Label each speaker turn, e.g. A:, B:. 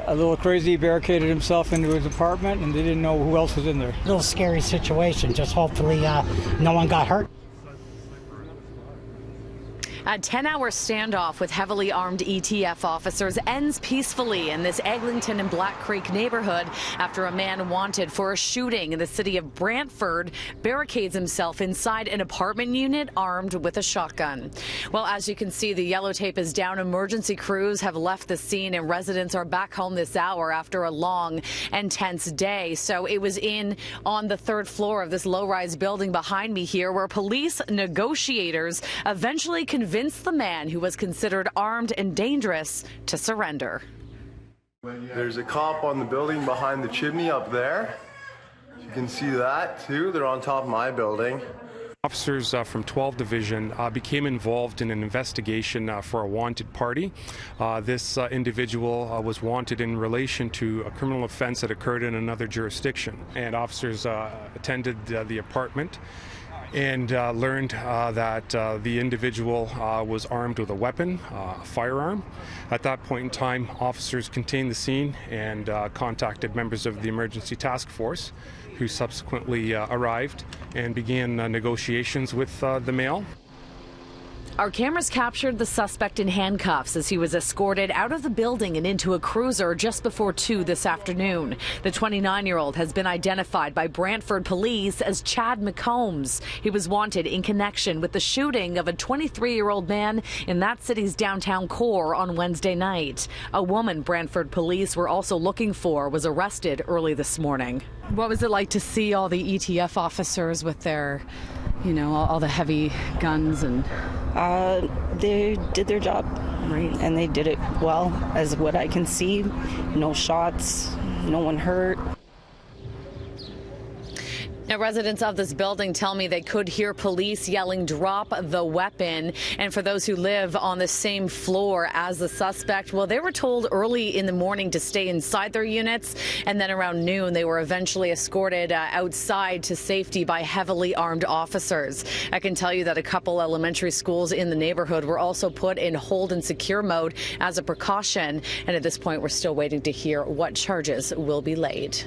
A: a little crazy, barricaded himself into his apartment, and they didn't know who else was in there.
B: A little scary situation. Just hopefully no one got hurt.
C: A 10-hour standoff with heavily armed ETF officers ends peacefully in this Eglinton and Black Creek neighborhood after a man wanted for a shooting in the city of Brantford barricades himself inside an apartment unit armed with a shotgun. Well, as you can see, the yellow tape is down. Emergency crews have left the scene and residents are back home this hour after a long and tense day. So it was on the third floor of this low-rise building behind me here where police negotiators eventually convinced the man who was considered armed and dangerous to surrender.
D: There's a cop on the building behind the chimney up there. You can see that too. They're on top of my building.
E: Officers from 12 Division became involved in an investigation for a wanted party. This individual was wanted in relation to a criminal offense that occurred in another jurisdiction. And officers attended the apartment and learned that the individual was armed with a weapon, a firearm. At that point in time, officers contained the scene and contacted members of the emergency task force, who subsequently arrived and began negotiations with the male.
C: Our cameras captured the suspect in handcuffs as he was escorted out of the building and into a cruiser just before 2 this afternoon. The 29-year-old has been identified by Brantford police as Chad McCombs. He was wanted in connection with the shooting of a 23-year-old man in that city's downtown core on Wednesday night. A woman Brantford police were also looking for was arrested early this morning. What was it like to see all the ETF officers with their, all the heavy guns and...
F: They did their job, right, and they did it well, as what I can see. No shots, no one hurt.
C: Now, residents of this building tell me they could hear police yelling, "Drop the weapon." And for those who live on the same floor as the suspect, well, they were told early in the morning to stay inside their units. And then around noon, they were eventually escorted outside to safety by heavily armed officers. I can tell you that a couple elementary schools in the neighborhood were also put in hold and secure mode as a precaution. And at this point, we're still waiting to hear what charges will be laid.